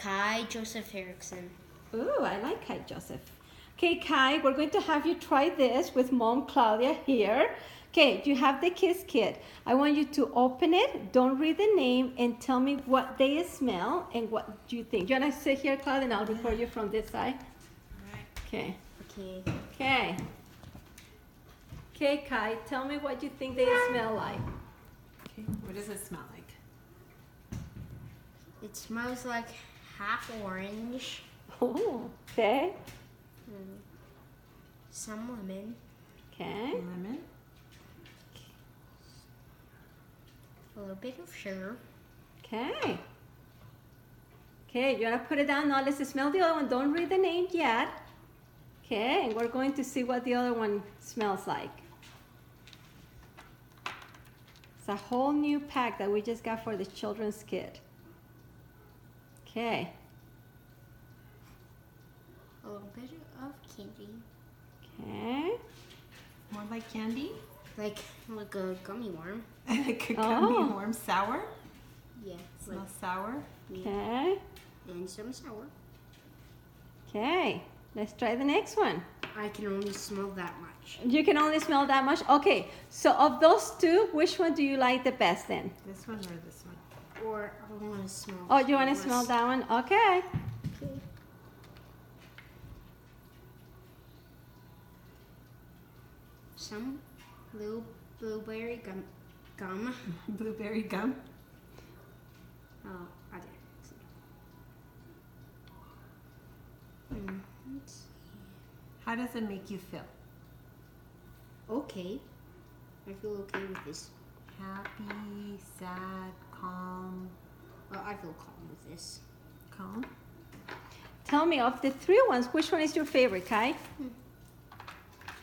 Kai Joseph Erickson. Ooh, I like Kai Joseph. Okay, Kai, we're going to have you try this with Mom Claudia here. Okay, you have the Kiss Kit. I want you to open it, don't read the name, and tell me what they smell and what do you think. Do you want to sit here, Claudia, and I'll record you from this side? All right. Okay. Okay. Okay. Okay, Kai, tell me what you think they smell like. Okay, what does it smell like? It smells like half orange. Oh, okay. Some lemon. Okay. Lemon. A little bit of sugar. Okay. Okay, you want to put it down now. Let's smell the other one. Don't read the name yet. Okay, and we're going to see what the other one smells like. It's a whole new pack that we just got for the children's kit. Okay. A little bit of candy. Okay. More like candy? Like a gummy worm. Like a gummy worm. Sour? Yeah. Smells sour. Okay. And some sour. Okay. Let's try the next one. I can only smell that much. You can only smell that much? Okay. So of those two, which one do you like the best then? This one or this one? Or I want to smell. Oh, you want to smell that one? Okay. Okay. Some little blueberry gum. Blueberry gum? Oh, I did. Let's see. How does it make you feel? Okay. I feel okay with this. Happy, sad, calm? Well, I feel calm with this. Calm? Tell me, of the three ones, which one is your favorite, Kai?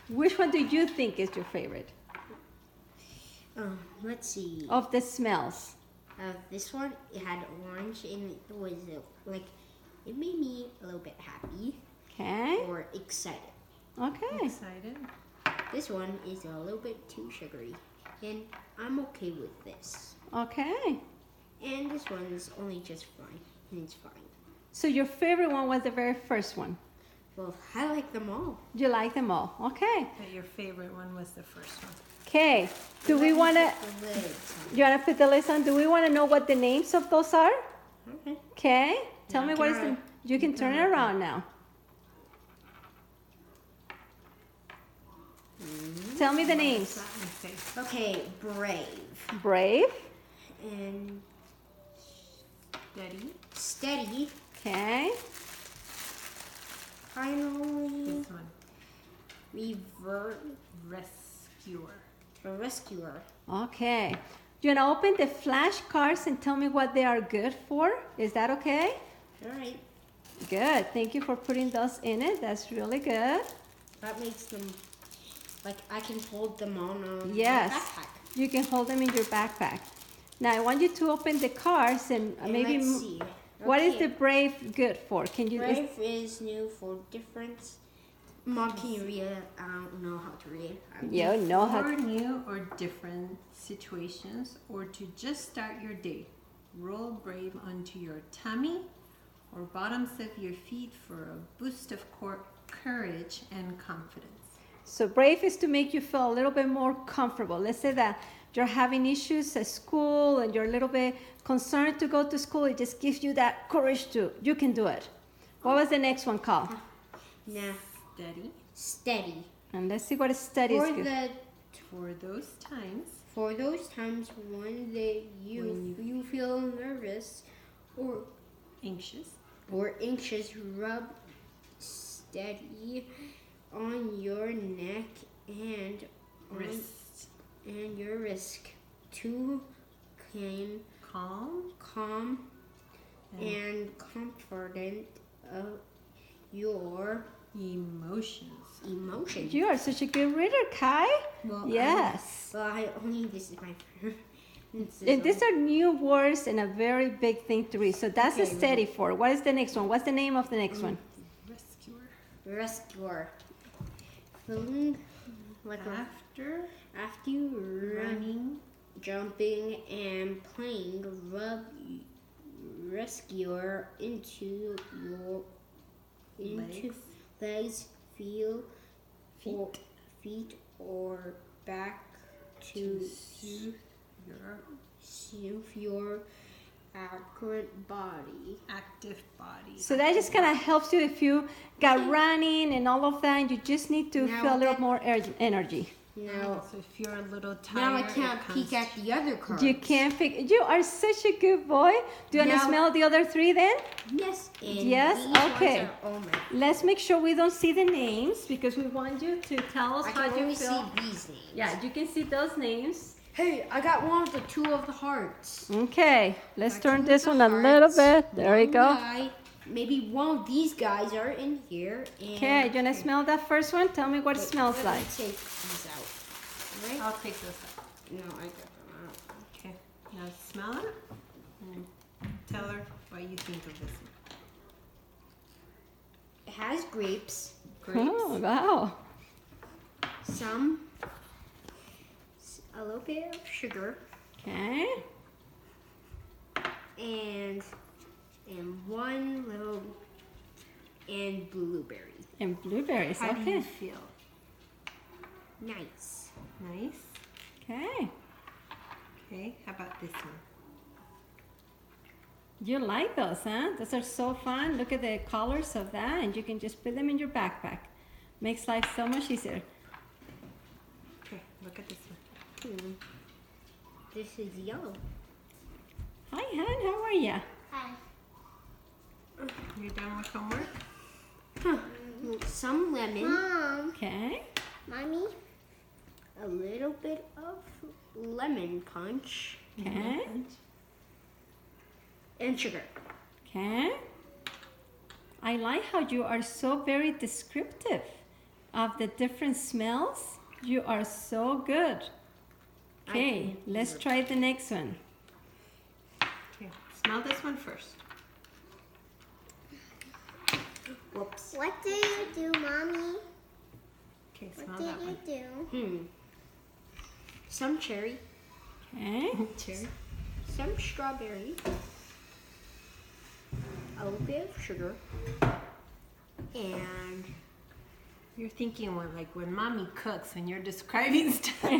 Which one do you think is your favorite? Let's see. Of the smells. This one, it had orange and it was like, it made me a little bit happy Okay. or excited. Okay. Excited? This one is a little bit too sugary and I'm okay with this. Okay. And this one is only just fine and it's fine. So your favorite one was the very first one. Well, I like them all. You like them all. Okay. But your favorite one was the first one. Okay. Do we want to, Put the lids you want to put the list on? Do we want to know what the names of those are? on. Okay. Okay. Tell Yeah. me what is the, you can turn it around now. Tell me the names. Let me see. Okay, brave Brave. and Steady. steady. Okay. Finally, This one. Rescuer. a rescuer. Okay. You want to open the flashcards and tell me what they are good for? Is that okay? All right. Good. Thank you for putting those in it. That's really good. That makes them like I can hold them on a Yes. backpack. You can hold them in your backpack. Now I want you to open the cards and And maybe let's see. what is Okay. the brave good for? Can you? Brave is new for different. Mom, can you read it? I don't know how to read. You know how. Or new or different situations, or to just start your day. Roll brave onto your tummy or bottoms of your feet for a boost of courage and confidence. So brave is to make you feel a little bit more comfortable. Let's say that you're having issues at school and you're a little bit concerned to go to school. It just gives you that courage to, you can do it. What was the next one called? Nah. Steady. Steady. And let's see what a steady is good. For those times. For those times when you feel nervous or Anxious. anxious, rub steady on your neck and Wrist. and your wrist to calm and confident of your emotions. You are such a good reader, Kai. Well, Yes. I only this is my And these are new words and a very big thing to read. So that's a Okay. steady for. What is the next one? What's the name of the next one? rescuer. Feeling like after you running, jumping, and playing, rescuer into your legs, feet or back to soothe your Active body. So that just kind of helps you if you got running and all of that, and you just need to Now feel a little that- more energy. Now, So if you're a little tired, now I can't it comes peek at the other cards. You can't pick. You are such a good boy. Do you want to Now- smell the other three then? Yes. And Yes? these Okay. ones are all mine. Let's make sure we don't see the names because we want you to tell us I how can you only feel. see these names. Yeah, you can see those names. Hey, I got one of the two of the hearts. Okay, let's Got turn two this of one the a little hearts, bit. There we one go. guy, maybe one of these guys are in here. Okay, you want to smell that first one? Tell me what it smells let me like. take these out. Right? I'll take this out. No, I got them out. Okay. Now smell it and tell her what you think of this one. It has grapes, Oh, wow. a little bit of sugar, Okay. and one little and blueberry. And blueberries. How do Okay. you feel? Nice. Nice. Okay. Okay. How about this one? You like those, huh? Those are so fun. Look at the colors of that, and you can just put them in your backpack. Makes life so much easier. Okay. Look at this one. This is yellow. Hi, hon. How are ya? Hi. You done with homework? Some lemon. Mom. Okay. Mommy. A little bit of lemon punch. Okay. And sugar. Okay. I like how you are so very descriptive of the different smells. You are so good. Okay, let's try the next one. Okay. Smell this one first. Whoops. What do you do, Mommy? Okay. Smell What that do one. you do? Some cherry. Okay. Cherry. Some strawberry. A little bit of sugar. And You're thinking like when mommy cooks and you're describing stuff. no,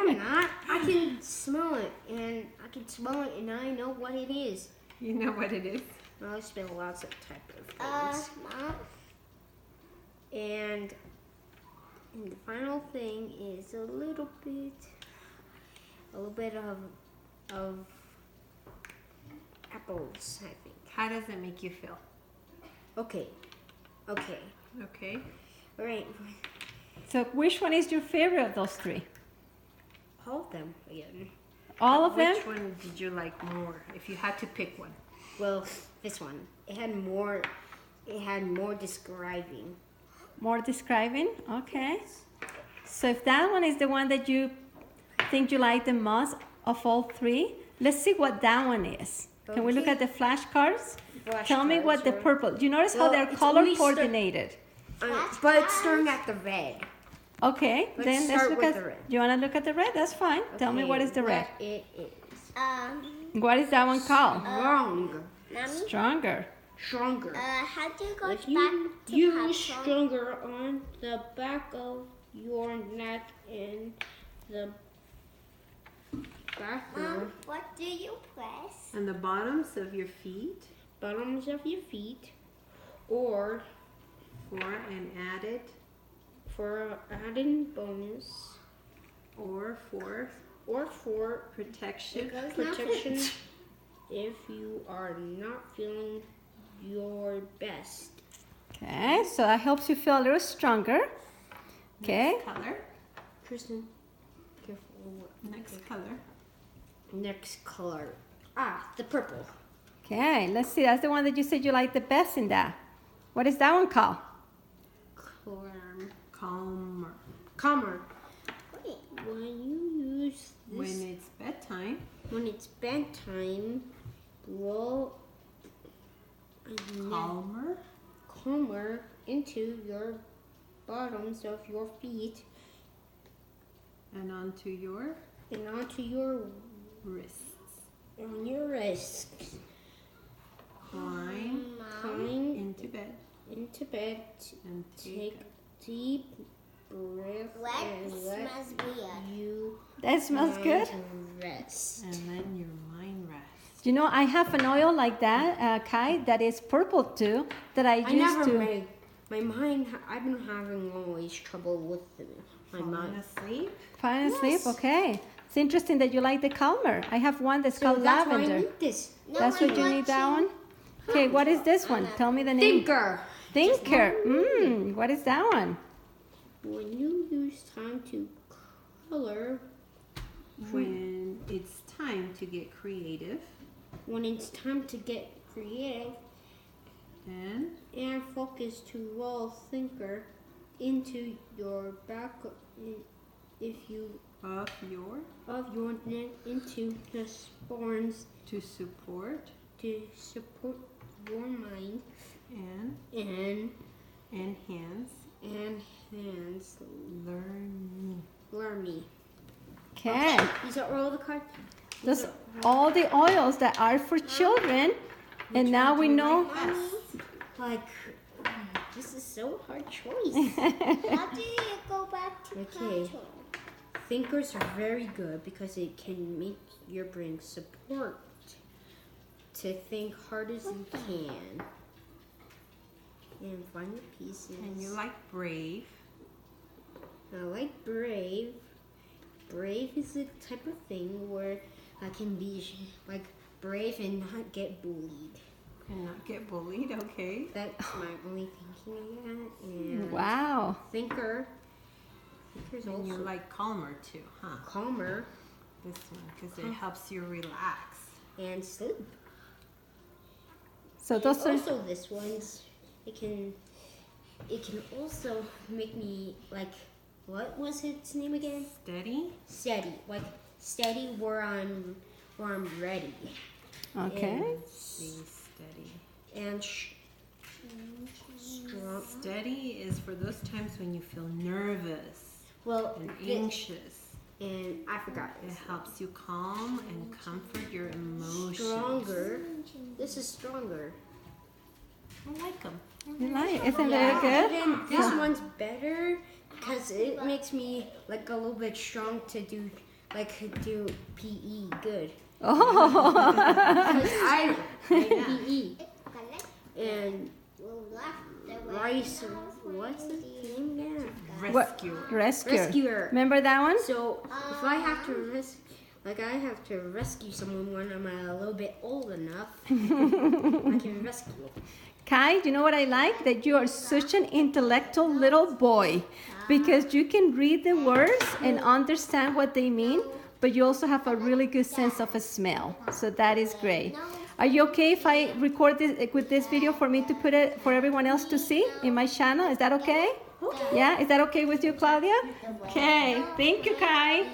I'm not. I can smell it, and I know what it is. You know what it is? Well, I smell lots of type of things. Mom. And the final thing is a little bit of apples, I think. How does it make you feel? Okay. Okay. All right. So which one is your favorite of those three? All of them again. All of them? Which one did you like more? If you had to pick one. Well, this one. It had more describing. More describing? Okay. So if that one is the one that you think you like the most of all three, let's see what that one is. Can we look Okay. at the flashcards? Tell me what the Flashcards, purple. You notice how Well, they're it's color only coordinated. But it's starting at the red. Okay, Let's then let's start look with at. the red. You want to look at the red? That's fine. Tell me what is the red. What it is. What is that one called? Wrong. Mommy. Stronger. Stronger. How do you go If back you to use Papa? stronger on the back of your neck and the back Mom, what do you press? And the bottoms of your feet bottoms of your feet, or for an added for adding bonus, or for or for protection. protection if you are not feeling your best. Okay, so that helps you feel a little stronger. Okay. Color. Kristen, careful. Next color. Next color. The purple. Okay, let's see. That's the one that you said you like the best in that. What is that one called? Calmer. Calmer. Wait. When you use this, When it's bedtime. when it's bedtime, blow Calmer. calmer into your bottoms of your feet And onto your and onto your wrists. on your wrists. Climb into bed into bed. and Take deep breath What and let smells weird? you That smells good. rest. and then your mind rests. You know, I have an oil like that, Kai, that is purple too, that I I used never to. made my mind. I've been having always trouble with my Falling mind. asleep. Falling asleep? Yes. Okay. It's interesting that you like the calmer. I have one that's So called that's why I lavender. need this. No, That's I'm what you need, that one? watching. Okay, what is this one? Tell me the name. Thinker. Thinker. What is that one? When you use time to color, When it's time to get creative when it's time to get creative and focus to roll thinker into your back if you of your of your net into the spawns to support to support your mind and and enhance hands learning. Okay. These are all the cards. Those all the oils that are for children. And now we know. Like this is so hard choice. How do you go back to Okay. control? Thinkers are very good because it can make your brain support to think hard as you can and find the pieces. And you like brave. I like brave. Brave is the type of thing where I can be like brave and not get bullied. And not get bullied, okay? That's my only thinking of that. And Wow. Thinker's And you also like calmer too, huh? calmer This one, because it helps you relax. and sleep. So those are. Also, this one's it can also make me like what was its name again? Steady. Steady, like steady where I'm ready Okay. Stay steady. and strong. Steady is for those times when you feel nervous Well, and thi- anxious. and I forgot. It helps you calm and comfort your emotions. Stronger. This is stronger. I like them. You like? Isn't that good? Even this one's better because it makes me like a little bit strong to do PE good. Oh. Because I like PE and rice. What's his name again? Rescue. Rescue. Rescuer. Remember that one? So if I have to I have to rescue someone when I'm a little bit old enough, I can rescue. Kai, do you know what I like? That you are such an intellectual little boy because you can read the words and understand what they mean, but you also have a really good sense of a smell. So that is great. Are you okay if I record this with this video for me to put it for everyone else to see in my channel? Is that okay? Yeah, is that okay with you, Claudia? Okay, thank you, Kai.